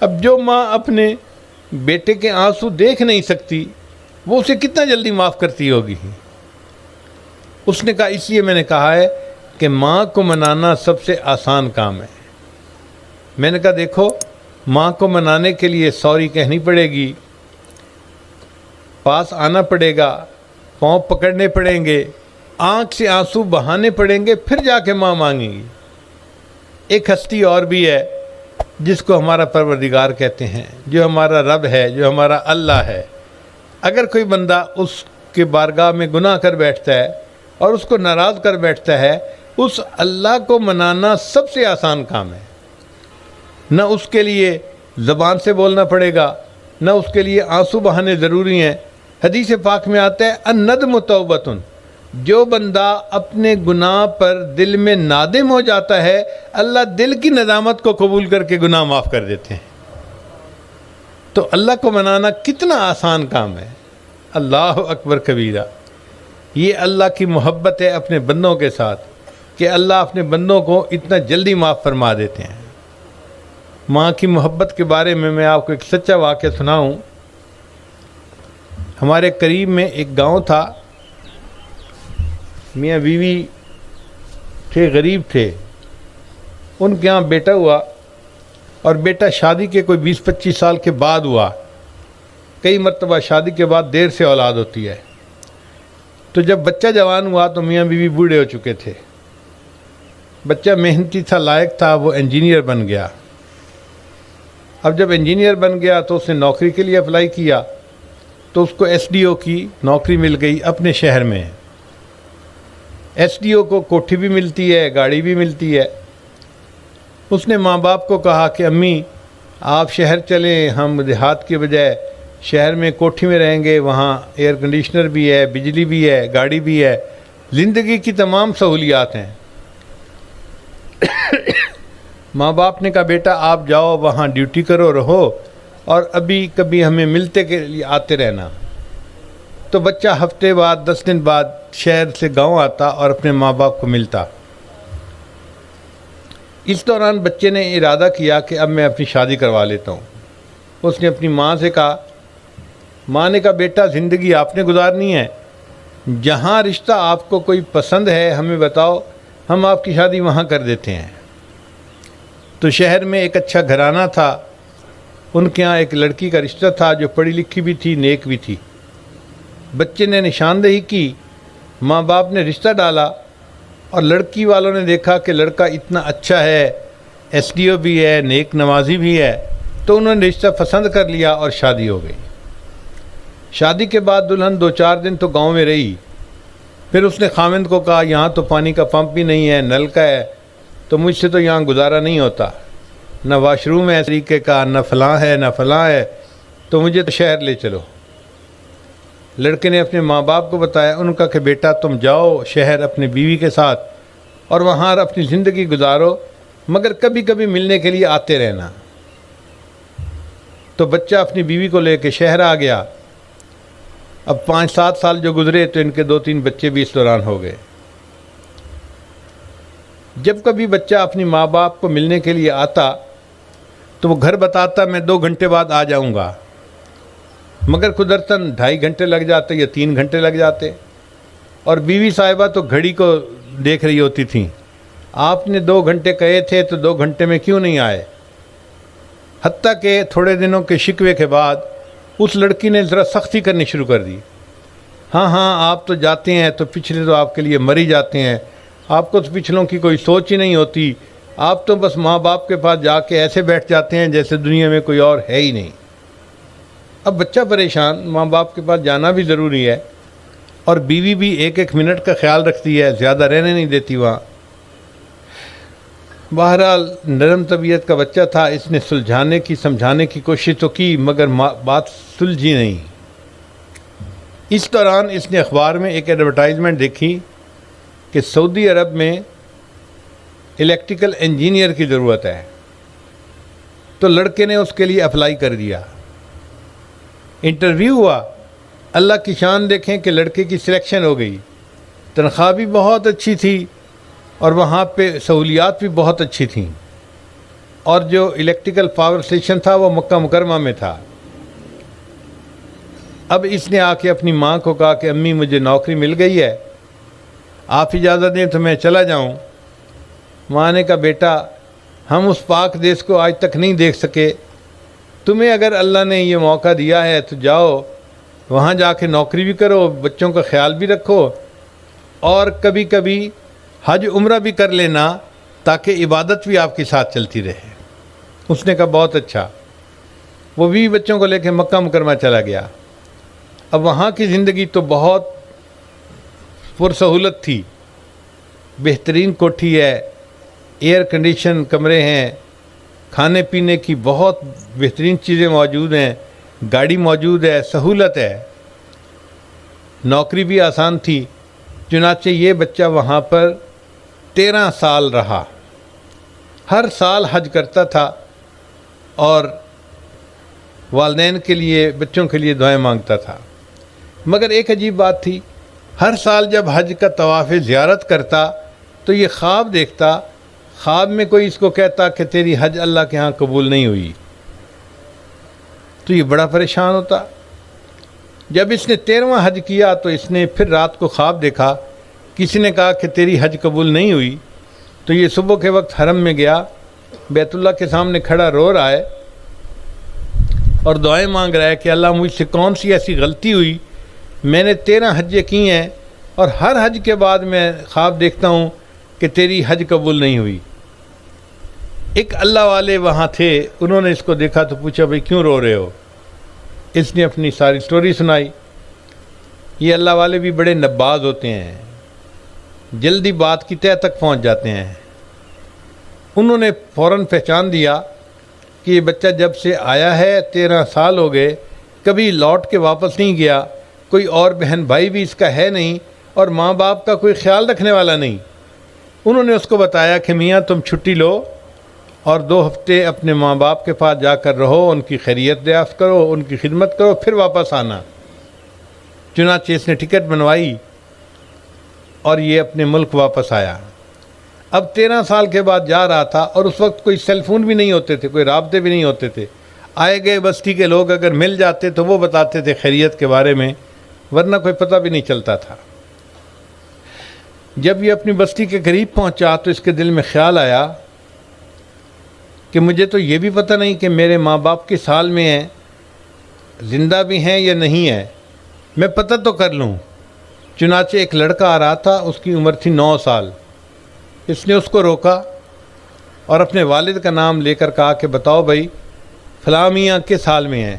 اب جو ماں اپنے بیٹے کے آنسو دیکھ نہیں سکتی وہ اسے کتنا جلدی معاف کرتی ہوگی. اس نے کہا اس لیے میں نے کہا ہے کہ ماں کو منانا سب سے آسان کام ہے. میں نے کہا دیکھو ماں کو منانے کے لیے سوری کہنی پڑے گی، پاس آنا پڑے گا، پاؤں پکڑنے پڑیں گے، آنکھ سے آنسو بہانے پڑیں گے، پھر جا کے ماں مانگیں گی. ایک ہستی اور بھی ہے جس کو ہمارا پروردگار کہتے ہیں، جو ہمارا رب ہے، جو ہمارا اللہ ہے. اگر کوئی بندہ اس کے بارگاہ میں گناہ کر بیٹھتا ہے اور اس کو ناراض کر بیٹھتا ہے، اس اللہ کو منانا سب سے آسان کام ہے. نہ اس کے لیے زبان سے بولنا پڑے گا، نہ اس کے لیے آنسو بہانے ضروری ہیں. حدیث پاک میں آتا ہے الندم توبۃ، جو بندہ اپنے گناہ پر دل میں نادم ہو جاتا ہے اللہ دل کی ندامت کو قبول کر کے گناہ معاف کر دیتے ہیں. تو اللہ کو منانا کتنا آسان کام ہے. اللہ اکبر کبیرہ. یہ اللہ کی محبت ہے اپنے بندوں کے ساتھ کہ اللہ اپنے بندوں کو اتنا جلدی معاف فرما دیتے ہیں. ماں کی محبت کے بارے میں آپ کو ایک سچا واقعہ سناؤں. ہمارے قریب میں ایک گاؤں تھا، میاں بیوی تھے، غریب تھے. ان کے ہاں بیٹا ہوا، اور بیٹا شادی کے کوئی 20-25 سال کے بعد ہوا. کئی مرتبہ شادی کے بعد دیر سے اولاد ہوتی ہے. تو جب بچہ جوان ہوا تو میاں بیوی بوڑھے ہو چکے تھے. بچہ محنتی تھا، لائق تھا، وہ انجینئر بن گیا. اب جب انجینئر بن گیا تو اس نے نوکری کے لیے اپلائی کیا، تو اس کو ایس ڈی او کی نوکری مل گئی اپنے شہر میں. ایس ڈی او کو کوٹھی بھی ملتی ہے، گاڑی بھی ملتی ہے. اس نے ماں باپ کو کہا کہ امی آپ شہر چلیں، ہم دیہات کے بجائے شہر میں کوٹھی میں رہیں گے، وہاں ایئر کنڈیشنر بھی ہے، بجلی بھی ہے، گاڑی بھی ہے، زندگی کی تمام سہولیات ہیں. ماں باپ نے کہا بیٹا آپ جاؤ وہاں ڈیوٹی کرو، رہو، اور ابھی کبھی ہمیں ملتے کے لیے آتے رہنا. تو بچہ ہفتے بعد 10 دن بعد شہر سے گاؤں آتا اور اپنے ماں باپ کو ملتا. اس دوران بچے نے ارادہ کیا کہ اب میں اپنی شادی کروا لیتا ہوں. اس نے اپنی ماں سے کہا. ماں نے کہا بیٹا زندگی آپ نے گزارنی ہے، جہاں رشتہ آپ کو کوئی پسند ہے ہمیں بتاؤ، ہم آپ کی شادی وہاں کر دیتے ہیں. تو شہر میں ایک اچھا گھرانہ تھا، ان کے ہاں ایک لڑکی کا رشتہ تھا جو پڑھی لکھی بھی تھی، نیک بھی تھی. بچے نے نشاندہی کی، ماں باپ نے رشتہ ڈالا، اور لڑکی والوں نے دیکھا کہ لڑکا اتنا اچھا ہے، ایس ڈی او بھی ہے، نیک نمازی بھی ہے، تو انہوں نے رشتہ پسند کر لیا اور شادی ہو گئی. شادی کے بعد دلہن 2-4 دن تو گاؤں میں رہی. پھر اس نے خاوند کو کہا یہاں تو پانی کا پمپ بھی نہیں ہے، نل کا ہے، تو مجھ سے تو یہاں گزارا نہیں ہوتا، نہ واش روم ہے اس طریقے کا، نہ فلاں ہے نہ فلاں ہے، تو مجھے تو شہر لے چلو. لڑکے نے اپنے ماں باپ کو بتایا. ان کا کہ بیٹا تم جاؤ شہر اپنی بیوی کے ساتھ اور وہاں اپنی زندگی گزارو، مگر کبھی کبھی ملنے کے لیے آتے رہنا. تو بچہ اپنی بیوی کو لے کے شہر آ گیا. اب 5-7 سال جو گزرے تو ان کے 2-3 بچے بھی اس دوران ہو گئے. جب کبھی بچہ اپنی ماں باپ کو ملنے کے لیے آتا تو وہ گھر بتاتا میں 2 گھنٹے بعد آ جاؤں گا، مگر قدرتاً 2.5 گھنٹے لگ جاتے یا 3 گھنٹے لگ جاتے. اور بیوی صاحبہ تو گھڑی کو دیکھ رہی ہوتی تھیں، آپ نے 2 گھنٹے کہے تھے تو 2 گھنٹے میں کیوں نہیں آئے. حتیٰ کہ تھوڑے دنوں کے شکوے کے بعد اس لڑکی نے ذرا سختی کرنی شروع کر دی. ہاں آپ تو جاتے ہیں تو پچھلے تو آپ کے لیے مر ہی جاتے ہیں، آپ کو تو پچھلوں کی کوئی سوچ ہی نہیں ہوتی، آپ تو بس ماں باپ کے پاس جا کے ایسے بیٹھ جاتے ہیں جیسے دنیا میں کوئی اور ہے ہی نہیں. اب بچہ پریشان، ماں باپ کے پاس جانا بھی ضروری ہے، اور بیوی بھی 1-1 منٹ کا خیال رکھتی ہے، زیادہ رہنے نہیں دیتی وہاں. بہرحال نرم طبیعت کا بچہ تھا، اس نے سلجھانے کی سمجھانے کی کوشش تو کی مگر بات سلجھی نہیں. اس دوران اس نے اخبار میں ایک ایڈورٹائزمنٹ دیکھی کہ سعودی عرب میں الیکٹریکل انجینئر کی ضرورت ہے. تو لڑکے نے اس کے لیے اپلائی کر دیا. انٹرویو ہوا، اللہ کی شان دیکھیں کہ لڑکے کی سلیکشن ہو گئی. تنخواہ بھی بہت اچھی تھی اور وہاں پہ سہولیات بھی بہت اچھی تھیں. اور جو الیکٹریکل پاور اسٹیشن تھا وہ مکہ مکرمہ میں تھا۔ اب اس نے آ کے اپنی ماں کو کہا کہ امی مجھے نوکری مل گئی ہے، آپ اجازت دیں تو میں چلا جاؤں۔ ماں نے کہا بیٹا ہم اس پاک دیس کو آج تک نہیں دیکھ سکے، تمہیں اگر اللہ نے یہ موقع دیا ہے تو جاؤ، وہاں جا کے نوکری بھی کرو، بچوں کا خیال بھی رکھو، اور کبھی کبھی حج عمرہ بھی کر لینا تاکہ عبادت بھی آپ کے ساتھ چلتی رہے۔ اس نے کہا بہت اچھا۔ وہ 20 بچوں کو لے کے مکہ مکرمہ چلا گیا۔ اب وہاں کی زندگی تو بہت پرسہولت تھی، بہترین کوٹھی ہے، ایئر کنڈیشن کمرے ہیں، کھانے پینے کی بہت بہترین چیزیں موجود ہیں، گاڑی موجود ہے، سہولت ہے، نوکری بھی آسان تھی۔ چنانچہ یہ بچہ وہاں پر 13 سال رہا، ہر سال حج کرتا تھا اور والدین کے لیے بچوں کے لیے دعائیں مانگتا تھا۔ مگر ایک عجیب بات تھی، ہر سال جب حج کا طواف زیارت کرتا تو یہ خواب دیکھتا، خواب میں کوئی اس کو کہتا کہ تیری حج اللہ کے ہاں قبول نہیں ہوئی، تو یہ بڑا پریشان ہوتا۔ جب اس نے 13واں حج کیا تو اس نے پھر رات کو خواب دیکھا، کسی نے کہا کہ تیری حج قبول نہیں ہوئی، تو یہ صبح کے وقت حرم میں گیا، بیت اللہ کے سامنے کھڑا رو رہا ہے اور دعائیں مانگ رہا ہے کہ اللہ مجھ سے کون سی ایسی غلطی ہوئی، میں نے 13 حجیں کی ہیں اور ہر حج کے بعد میں خواب دیکھتا ہوں کہ تیری حج قبول نہیں ہوئی۔ ایک اللہ والے وہاں تھے، انہوں نے اس کو دیکھا تو پوچھا بھئی کیوں رو رہے ہو؟ اس نے اپنی ساری سٹوری سنائی۔ یہ اللہ والے بھی بڑے نباز ہوتے ہیں، جلدی بات کی تہہ تک پہنچ جاتے ہیں۔ انہوں نے فوراً پہچان دیا کہ یہ بچہ جب سے آیا ہے 13 سال ہو گئے، کبھی لوٹ کے واپس نہیں گیا، کوئی اور بہن بھائی بھی اس کا ہے نہیں اور ماں باپ کا کوئی خیال رکھنے والا نہیں۔ انہوں نے اس کو بتایا کہ میاں تم چھٹی لو اور 2 ہفتے اپنے ماں باپ کے پاس جا کر رہو، ان کی خیریت دریافت کرو، ان کی خدمت کرو، پھر واپس آنا۔ چنانچہ اس نے ٹکٹ بنوائی اور یہ اپنے ملک واپس آیا۔ اب 13 سال کے بعد جا رہا تھا اور اس وقت کوئی سیل فون بھی نہیں ہوتے تھے، کوئی رابطے بھی نہیں ہوتے تھے۔ آئے گئے بستی کے لوگ اگر مل جاتے تو وہ بتاتے تھے خیریت کے بارے میں، ورنہ کوئی پتہ بھی نہیں چلتا تھا۔ جب یہ اپنی بستی کے قریب پہنچا تو اس کے دل میں خیال آیا کہ مجھے تو یہ بھی پتہ نہیں کہ میرے ماں باپ کس حال میں ہیں، زندہ بھی ہیں یا نہیں ہیں، میں پتہ تو کر لوں۔ چنانچہ ایک لڑکا آ رہا تھا، اس کی عمر تھی 9 سال۔ اس نے اس کو روکا اور اپنے والد کا نام لے کر کہا کہ بتاؤ بھائی فلاں میاں کس حال میں ہیں؟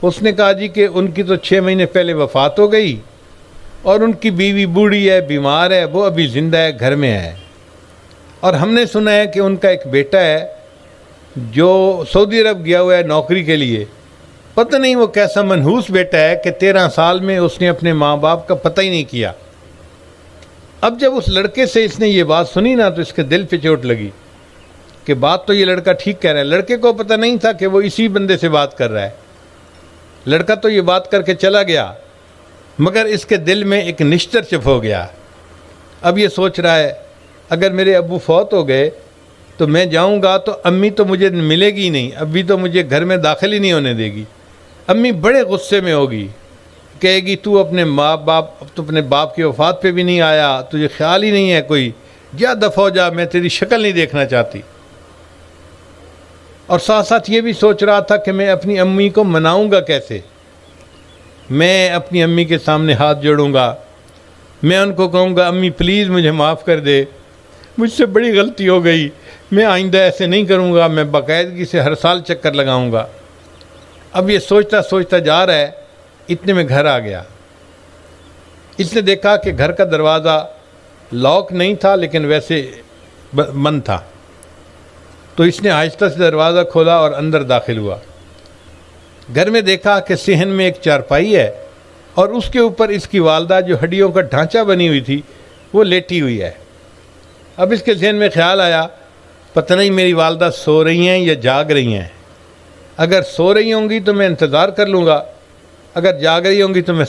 اس نے کہا جی کہ ان کی تو 6 مہینے پہلے وفات ہو گئی اور ان کی بیوی بوڑھی ہے، بیمار ہے، وہ ابھی زندہ ہے، گھر میں ہے، اور ہم نے سنا ہے کہ ان کا ایک بیٹا ہے جو سعودی عرب گیا ہوا ہے نوکری کے لیے، پتہ نہیں وہ کیسا منحوس بیٹا ہے کہ 13 سال میں اس نے اپنے ماں باپ کا پتہ ہی نہیں کیا۔ اب جب اس لڑکے سے اس نے یہ بات سنی نا تو اس کے دل پہ چوٹ لگی کہ بات تو یہ لڑکا ٹھیک کہہ رہا ہے۔ لڑکے کو پتہ نہیں تھا کہ وہ اسی بندے سے بات کر رہا ہے۔ لڑکا تو یہ بات کر کے چلا گیا، مگر اس کے دل میں ایک نشتر چپ ہو گیا۔ اب یہ سوچ رہا ہے اگر میرے ابو فوت ہو گئے تو میں جاؤں گا تو امی تو مجھے ملے گی نہیں، ابھی تو مجھے گھر میں داخل ہی نہیں ہونے دے گی، امی بڑے غصے میں ہوگی، کہے گی تو اپنے اپنے باپ کی وفات پہ بھی نہیں آیا، تجھے خیال ہی نہیں ہے کوئی، جا دفع ہو جا، میں تیری شکل نہیں دیکھنا چاہتی۔ اور ساتھ ساتھ یہ بھی سوچ رہا تھا کہ میں اپنی امی کو مناؤں گا کیسے؟ میں اپنی امی کے سامنے ہاتھ جوڑوں گا، میں ان کو کہوں گا امی پلیز مجھے معاف کر دے، مجھ سے بڑی غلطی ہو گئی، میں آئندہ ایسے نہیں کروں گا، میں باقاعدگی سے ہر سال چکر لگاؤں گا۔ اب یہ سوچتا سوچتا جا رہا ہے، اتنے میں گھر آ گیا۔ اس نے دیکھا کہ گھر کا دروازہ لاک نہیں تھا لیکن ویسے بند تھا، تو اس نے آہستہ سے دروازہ کھولا اور اندر داخل ہوا۔ گھر میں دیکھا کہ صحن میں ایک چارپائی ہے اور اس کے اوپر اس کی والدہ جو ہڈیوں کا ڈھانچہ بنی ہوئی تھی وہ لیٹی ہوئی ہے۔ اب اس کے ذہن میں خیال آیا پتہ نہیں میری والدہ سو رہی ہیں یا جاگ رہی ہیں، اگر سو رہی ہوں گی تو میں انتظار کر لوں گا، اگر جاگ رہی ہوں گی تو میں